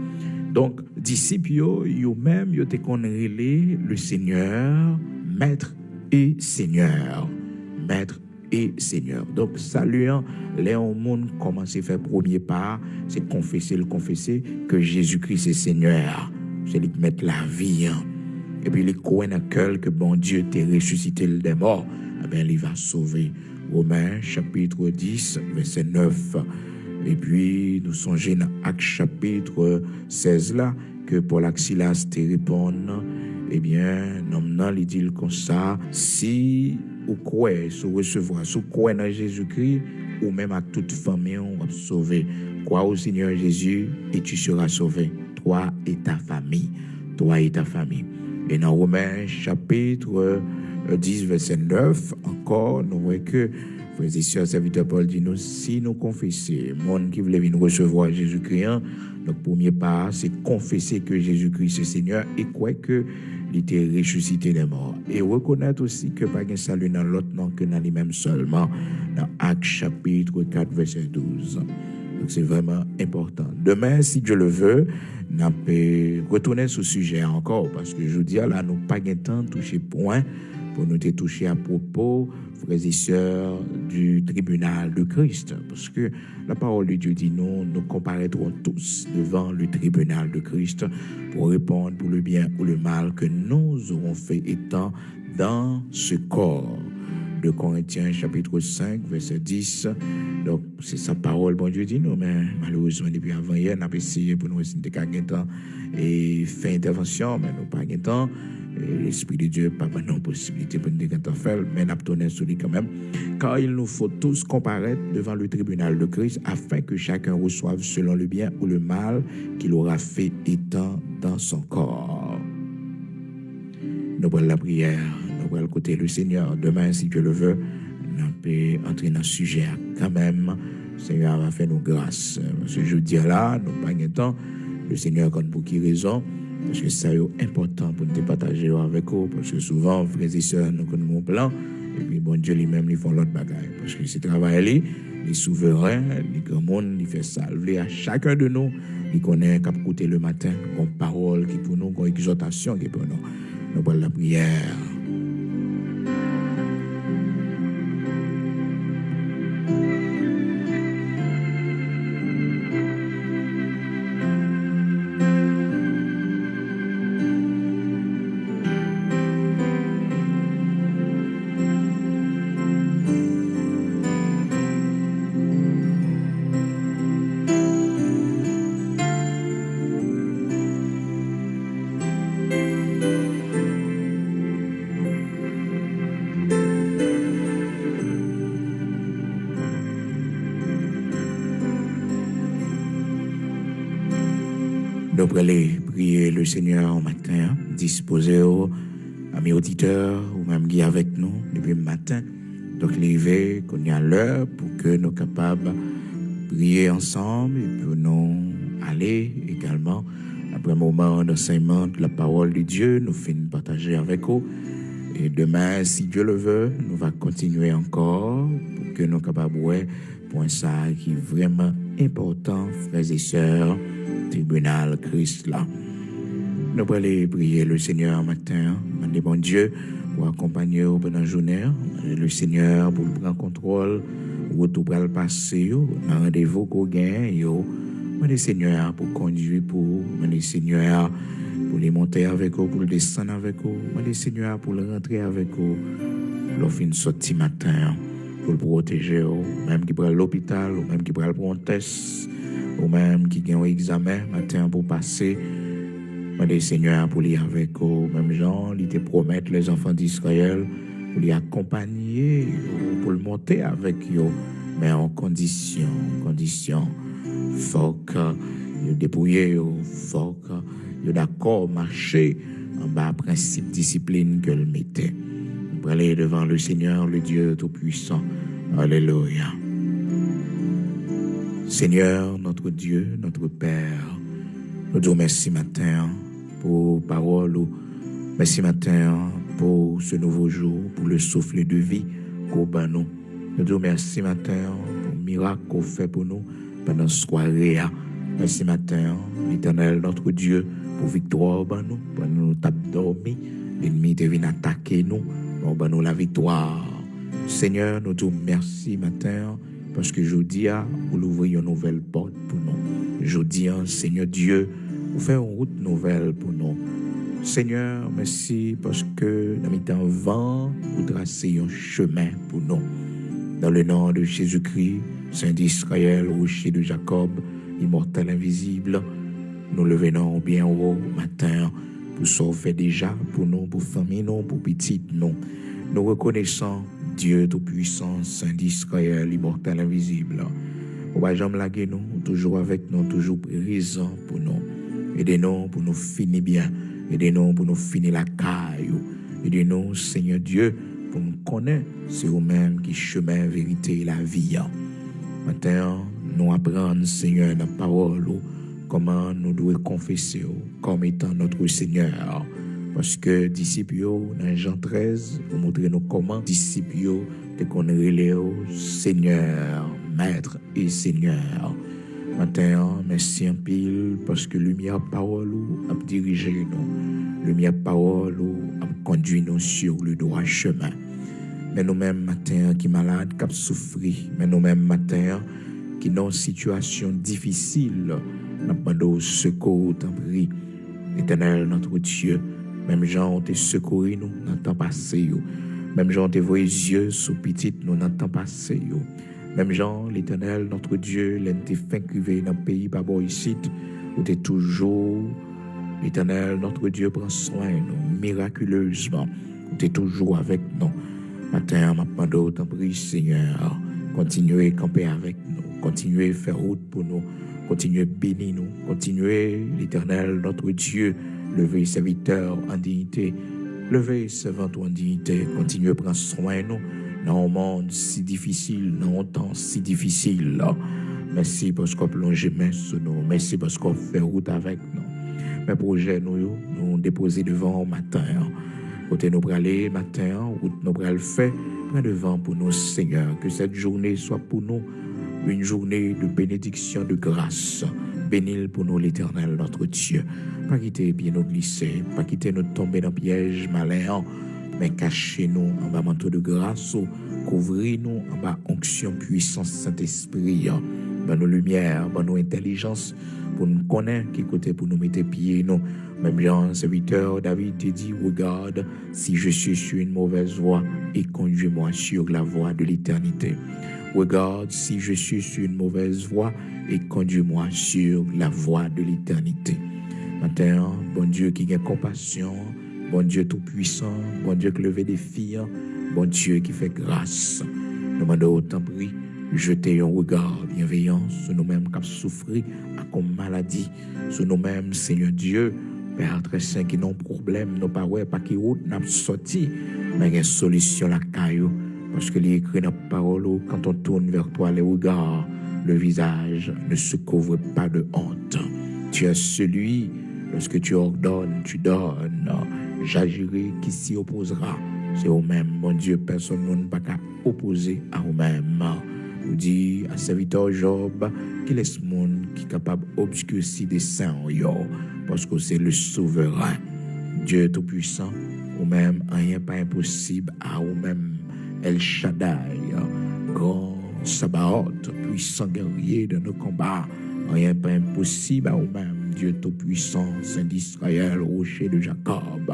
Donc, disciples, eux-mêmes, ils étaient relé le Seigneur, Maître et Seigneur. Maître et Seigneur. Donc, saluant, les monde commencent à faire premier pas, c'est confesser que Jésus-Christ est Seigneur. C'est lui qui met la vie. Et puis, il croit dans le cœur que bon Dieu t'a ressuscité des morts. Eh bien, il va sauver. Romains, chapitre 10, verset 9. Et puis, nous songeons dans Actes chapitre 16 là, que Paul Silas te répondent, eh bien, non, il dit comme ça, si ou quoi, si vous recevoir, si vous croyez dans Jésus-Christ, ou même à toute famille, on va sauver. Crois au Seigneur Jésus et tu seras sauvé. Toi et ta famille. Toi et ta famille. Et dans Romains chapitre 10, verset 9, encore, nous voyons que frères et sœurs, serviteur Paul dit nous, si nous confessons, monde qui voulait venir recevoir Jésus-Christ, notre premier pas, c'est confesser que Jésus-Christ est Seigneur et quoi que il était ressuscité des morts. Et reconnaître aussi que pas de salut dans l'autre nom que dans lui-même seulement, dans Actes chapitre 4, verset 12. Donc c'est vraiment important. Demain, si Dieu le veut, nous peut retourner sur ce sujet encore, parce que je dis là, nous pas de temps de toucher point pour nous toucher à propos, frères et sœurs, du tribunal de Christ. Parce que la parole de Dieu dit nous comparaîtrons tous devant le tribunal de Christ pour répondre pour le bien ou le mal que nous aurons fait étant dans ce corps. De Corinthiens chapitre 5, verset 10. Donc, c'est sa parole, bon Dieu dit nous, mais malheureusement, depuis avant-hier, on a essayé pour nous essayer de temps et faire intervention, mais nous pas de temps. L'Esprit de Dieu n'a pas de possibilité pour nous faire, mais nous avons sur lui quand même. Car il nous faut tous comparaître devant le tribunal de Christ afin que chacun reçoive selon le bien ou le mal qu'il aura fait étant dans son corps. Nous prenons la prière, nous prenons le côté le Seigneur. Demain, si Dieu le veut, nous pouvons entrer dans ce sujet quand même. Le Seigneur va faire nous grâce. Parce que je dis là, nous pas de temps. Le Seigneur compte pour qui raison. Parce que ça est important pour nous partager avec vous. Parce que souvent, frères et sœurs, nous connaissons un plan. Et puis, bon Dieu lui-même, ils font l'autre bagaille. Parce que c'est travail, les souverains, les grands mondes, ils font salver à chacun de nous. Ils connaissent qu'à côté le matin, une parole qui pour nous, une exhortation qui pour nous. Nous prenons la prière. Nous allons prier le Seigneur au matin, disposer aux amis auditeurs ou même qui avec nous depuis le matin. Donc, lever qu'on y a l'heure pour que nous soyons capables de prier ensemble et pour nous aller également après un moment d'enseignement de la parole de Dieu, nous finissons partager avec vous. Et demain, si Dieu le veut, nous allons continuer encore pour que nous soyons capables de point ça qui est vraiment important, frères et sœurs, tribunal Christ là. Nous allons prier le Seigneur matin, demander bon Dieu pour accompagner pendant la journée, le Seigneur pour prendre contrôle, où tout va le passer, dans rendez-vous qu'on gagne, demander Seigneur pour conduire, demander Seigneur pour les monter avec vous, pour le descendre avec vous, demander Seigneur pour le rentrer avec vous, pour fin de sortie matin, pour le protéger, même qui prend l'hôpital, ou même qui prend le test, ou même qui gagne un examen matin pour passer. Demandez Seigneur pour les avec vous, même gens, il te promettre les enfants d'Israël, pour les accompagner, pour le monter avec eux, mais en condition, faut que vous dépouillez, faut que vous d'accord marcher en bas principe discipline que le mettez. Vous allez devant le Seigneur, le Dieu Tout-Puissant. Alléluia. Seigneur, notre Dieu, notre Père, nous disons merci matin pour parole, merci matin pour ce nouveau jour, pour le souffle de vie qu'au ban nous. Nous disons merci matin pour le miracle qu'on fait pour nous pendant la soirée. Merci matin, l'Éternel, notre Dieu, pour victoire au ban nous, pour nous taper dormi, l'ennemi te vient attaquer nous, au ban nous la victoire. Seigneur, nous disons merci matin parce que je dis, vous l'ouvrez une nouvelle porte pour nous. Je dis, Seigneur Dieu, vous faites une route nouvelle pour nous. Seigneur, merci parce que dans le temps vent, vous tracez un chemin pour nous. Dans le nom de Jésus-Christ, Saint d'Israël, rocher de Jacob, immortel invisible, nous le venons bien haut matin pour sauver déjà pour nous, pour famille nous, pour petite nous. Nous reconnaissons Dieu Tout-Puissant, Saint d'Israël, immortel invisible. Au bas jamais laguer nous, toujours avec nous, toujours présent pour nous. Aidez-nous pour nous finir bien. Aidez-nous pour nous finir la caille. Aidez-nous, Seigneur Dieu, pour nous connaître, c'est vous-même qui chemin, vérité et la vie. Maintenant, nous apprenons, Seigneur, la parole, comment nous devons confesser comme étant notre Seigneur. Parce que disciples, dans Jean 13, vous montrez nous comment disciples te connaissent Seigneur, Maître et Seigneur. Maintenant, merci en pile parce que lumière parole a dirigé nous. Lumière parole a conduit nous sur le droit chemin. Mais nous-mêmes, matin, qui malades, qui souffrent, mais nous-mêmes, matin, qui dans une situation difficile, nous demandons secours, t'en prie. Éternel, notre Dieu, même gens ont été secourus, nous, dans le temps passé. Même gens ont été vos yeux sous petite, nous, dans le temps passé. Même gens, l'Éternel, notre Dieu, l'entité fin crivé dans le pays, par ici, où t'es toujours, l'Éternel, notre Dieu, prend soin de nous, miraculeusement, où t'es toujours avec nous. Matin, ma demande, t'en prie, Seigneur, continuez à camper avec nous, continuez à faire route pour nous, continuez à bénir nous, continuez, l'Éternel, notre Dieu, levez serviteurs en dignité, levez servants en dignité, continuez à prendre soin de nous dans un monde si difficile, dans un temps si difficile. Merci parce qu'on plonge main sur nous, merci parce qu'on fait route avec nous. Mes projets, nous déposer devant au matin. Côté nous aller matin, route nous le faire, prends devant pour nous, Seigneur, que cette journée soit pour nous une journée de bénédiction, de grâce. Bénis pour nous l'Éternel, notre Dieu. Pas quitter bien nous glisser, pas quitter nous tomber dans le piège malin, mais cachez-nous en bas manteau de grâce, couvrez-nous en bas onction, puissance, Saint-Esprit. Ban nos lumières, ban nos intelligences, pour nous connaître qui côté pour nous mettre pieds, nous. Même Jean, serviteur, David te dit, regarde, si je suis sur une mauvaise voie, et conduis-moi sur la voie de l'éternité. Regarde, si je suis sur une mauvaise voie, et conduis-moi sur la voie de l'éternité. Maintenant, bon Dieu qui a compassion, bon Dieu tout-puissant, bon Dieu qui lève des filles, bon Dieu qui fait grâce. Demandons autant prix, jeter un regard bienveillant sur nous-mêmes qui souffrent à comme maladie, sur nous-mêmes, Seigneur Dieu, Père très saint, qui n'ont problème, nous pas ouais, pas qui route n'a sorti, mais il y a une solution la caillou, parce que l'écrit dans la parole, quand on tourne vers toi les regards, le visage ne se couvre pas de honte. Tu es celui, lorsque tu ordonnes, tu donnes. J'agirai qui s'y opposera. C'est vous-même, mon Dieu, personne ne peut pas opposer à vous-même. Vous dit à serviteur Job, qu'il est ce monde qui est capable d'obscurcir des saints, parce que c'est le souverain. Dieu tout-puissant, vous-même, rien pas impossible à vous-même. El Shaddai, grand Sabaoth, puissant guerrier de nos combats, rien pas impossible à vous-même. Dieu tout-puissant, Saint d'Israël, rocher de Jacob,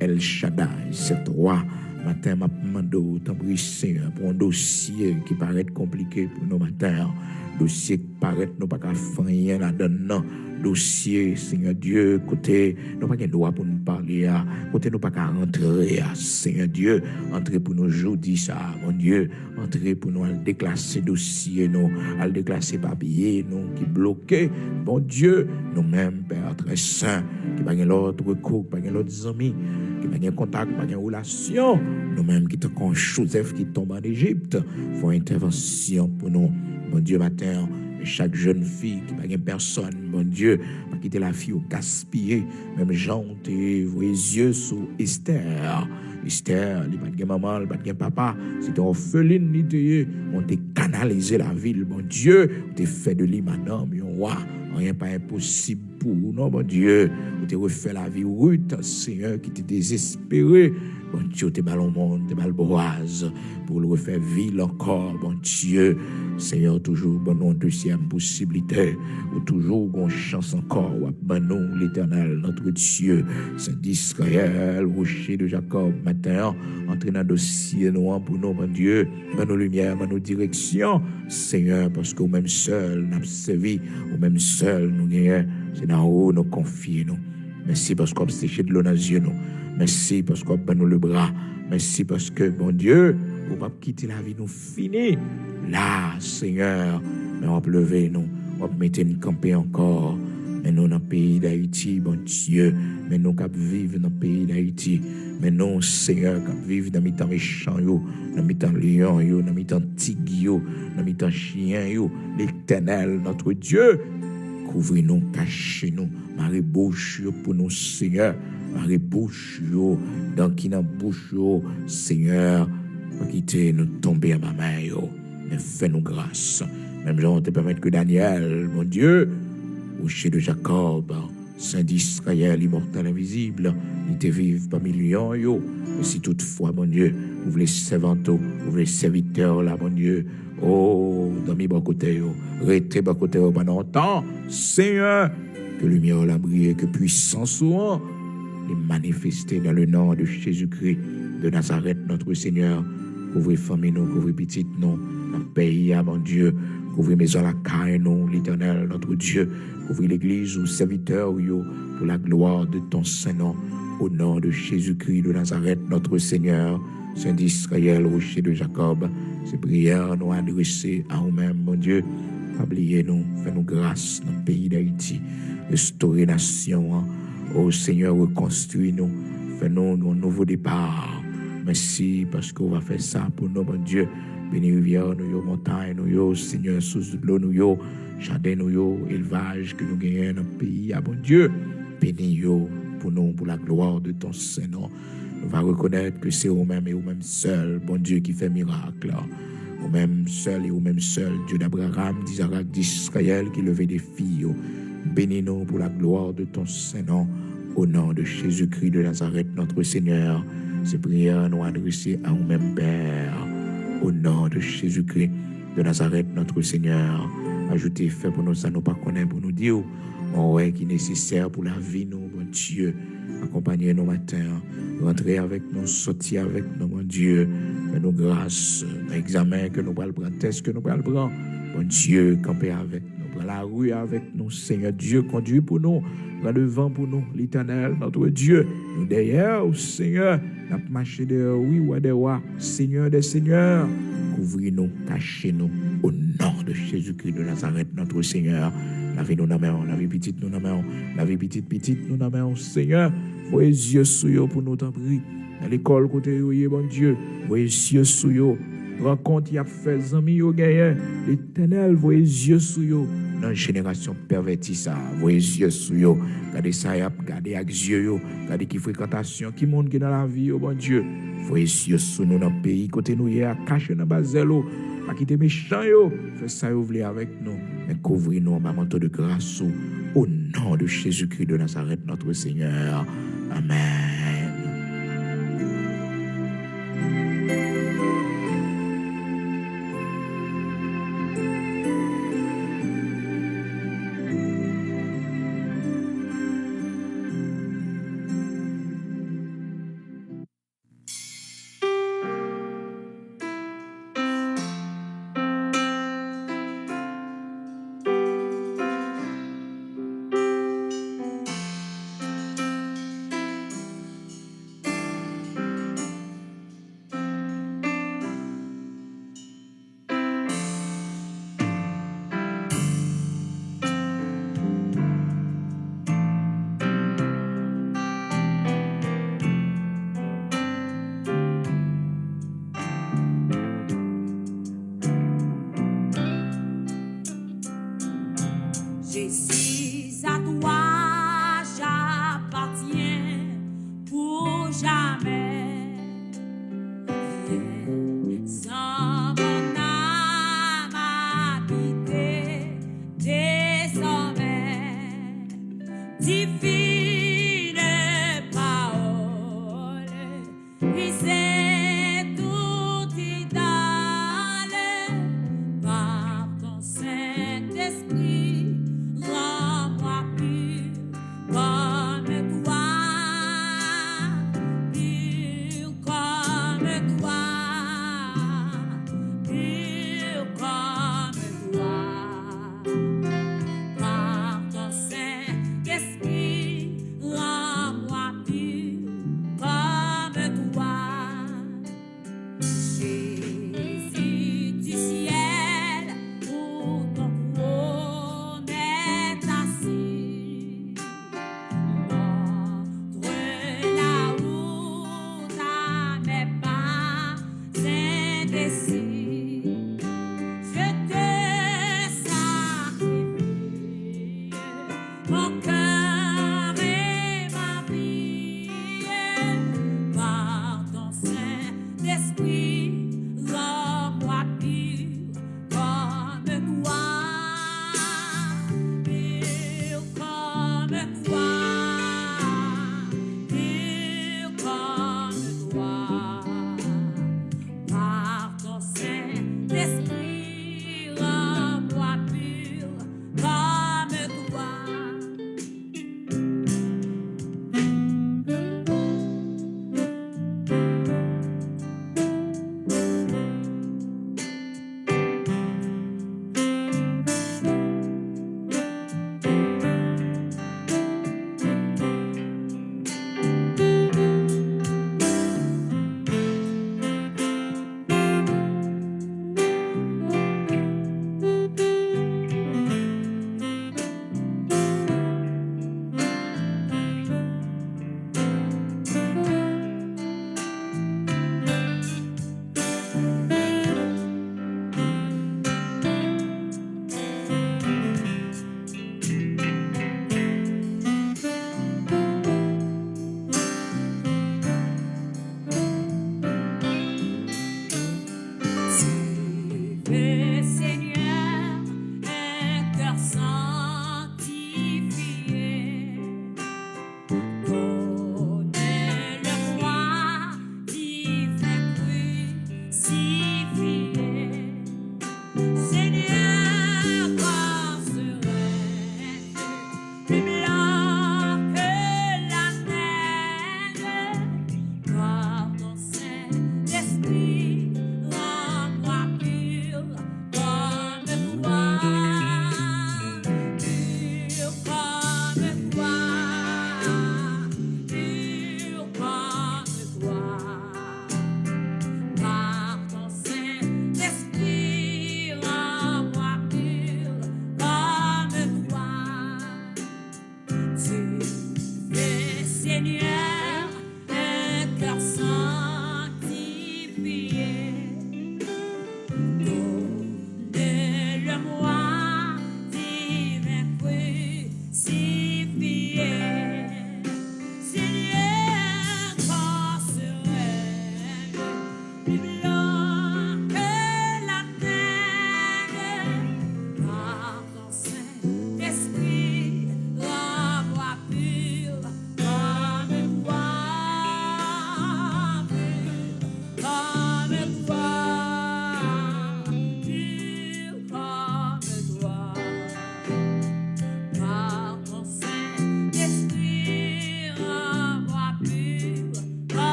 El Shaddai, c'est roi. Matin, m'a demandé t'en prie, Seigneur, pour un dossier qui paraît compliqué pour nos matins, dossier qui paraît nous pas qu'à faire rien là-dedans, dossier, Seigneur Dieu, côté, nous pas qu'un droit pour nous parler, côté nous pas qu'à rentrer, Seigneur Dieu, entrer pour nous jeudi ça, mon Dieu, entrer pour nous déclasser dossier, nous, à déclasser papier, nous, qui bloqué, bon Dieu, nous-mêmes, Père très saint, qui pas l'autre recours, pas l'autre amis, qui pas contact, pas relation, nous-mêmes qui sommes Joseph qui tombe en Égypte, font intervention pour nous, mon Dieu, matin, chaque jeune fille qui n'a pas personne, mon Dieu, pas quitter la fille au gaspiller, même Jean, tu vois les yeux sur Esther. Esther, il n'y a pas de maman, il n'y a pas de papa, c'était orpheline, on t'a canalisé la ville, mon Dieu, on t'a fait de lui, madame, un roi, rien pas impossible pour nous, mon Dieu, on t'a refait la vie, Ruth, Seigneur, qui t'est désespéré, bon Dieu, t'es ballon monde, t'es ballon boise, pour le refaire vivre encore, bon Dieu, Seigneur, toujours, bon, non, deuxième possibilité, ou toujours, une chance encore, ou bon, non, l'éternel, notre Dieu, Saint d'Israël, rocher de Jacob, matin, entrer dans le dossier, nous, pour nous, mon Dieu, dans nos lumières, dans nos directions, Seigneur, parce qu'au même seul, nous avons servi, au même seul, nous gagnons, c'est dans haut, nous confions, nous. Merci parce qu'on a séché de l'eau dans les yeux, nous. Merci parce qu'on a nous le bras. Merci parce que, mon Dieu, on ne va pas quitter la vie, nous finir. Là, Seigneur, mais on va lever, nous. On va mettre une campée encore. Mais nous, dans le pays d'Haïti, bon Dieu, mais nous, qui vivons dans le pays d'Haïti. Mais nous, Seigneur, qui vivons dans le temps méchant, dans le temps lion, dans le temps tigre, dans le temps chien, l'Éternel, notre Dieu. Couvrez-nous, cachez-nous, marée bouche pour nous, Seigneur, marée bouche, dans qui n'a bouche, Seigneur, pas quitter nous tomber à ma main, mais fais-nous grâce. Même gens te permettre que Daniel, mon Dieu, rocher de Jacob, Saint d'Israël, immortel invisible, il te vive parmi les lions, et si toutefois, mon Dieu, vous les servantes, vous les serviteurs, là, mon Dieu, oh, dans mes bas côtés, restez bas côtés pendant longtemps, Seigneur, que lumière la brille, que puissance soit, les manifester dans le nom de Jésus-Christ de Nazareth, notre Seigneur. Couvrez famille nous, couvrez petite nous, dans le pays, mon Dieu, couvrez maison la caille nous, l'Éternel, notre Dieu, couvrez l'église ou serviteurs, pour la gloire de ton Saint-Nom, au nom de Jésus-Christ de Nazareth, notre Seigneur, Saint d'Israël, rocher de Jacob. Ces prières nous adressées à nous-mêmes, mon Dieu. Oubliez-nous, fais-nous grâce dans le pays d'Haïti. Restaurer nation. Oh Seigneur, reconstruis-nous. Fais-nous un nouveau départ. Merci parce qu'on va faire ça pour nous, mon Dieu. Béni rivière, nous, montagne, nous, Seigneur, source de l'eau, nous, jardin, nous, élevage que nous gagnons dans le pays. Ah, mon Dieu, béni pour nous, pour la gloire de ton Saint-Nom. On va reconnaître que c'est vous-même et vous-même seul, bon Dieu, qui fait miracle. Vous-même seul et vous-même seul, Dieu d'Abraham, d'Isaac, d'Israël, qui levait des filles. Bénis-nous pour la gloire de ton Saint-Nom, au nom de Jésus-Christ de Nazareth, notre Seigneur. Ces prières nous adressées à vous-même, Père, au nom de Jésus-Christ de Nazareth, notre Seigneur. Ajoutez, fait pour nous, ça nous pas connaître, pour nous dire, ouais, qui est nécessaire pour la vie, nous, bon Dieu. Accompagnez nos matins, rentrez avec nous, sortez avec nous, mon Dieu. Fais-nous grâce dans l'examen que nous allons prendre, test que nous allons prendre. Mon Dieu, campez avec nous, prends la rue avec nous, Seigneur Dieu, conduis pour nous, prends le vent pour nous, l'Éternel, notre Dieu. Nous derrière, Seigneur, nous marché derrière, oui, ou derrière, Seigneur des Seigneurs. couvrir-nous, cachez-nous au nom de Jésus-Christ de Nazareth, notre Seigneur. Lavez-nous dans la main, lavez petite nous dans la main, lavez petite nous dans la main, Seigneur. Voyez yeux sous yo pour nous t'en prier. À l'école, côté yo, bon Dieu, voyez yeux sous yo. Rencontre, y a fait amis yo gagné. L'Éternel, voyez yeux sous yo. Dans une génération pervertie, ça, voyez yeux sous yo. Regardez ça, regardez avec yeux yo. Regardez qui fréquentation, qui monde qui dans la vie, yo, bon Dieu. Voyez yeux sous nous dans le pays, côté nous, y a caché dans Bazelo. Pas quitter méchant yo. Faites ça, vous voulez avec nous. Mais couvrez-nous en manteau de grâce au nom de Jésus-Christ de Nazareth, notre Seigneur. Amen.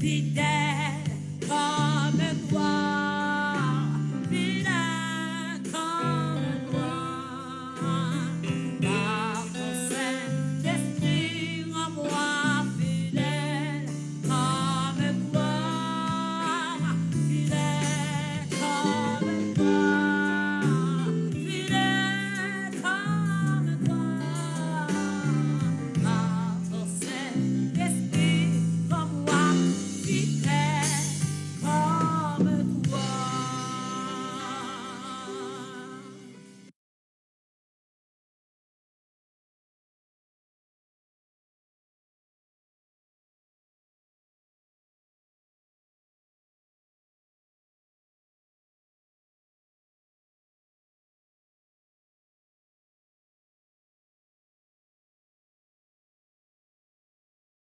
Big Daddy.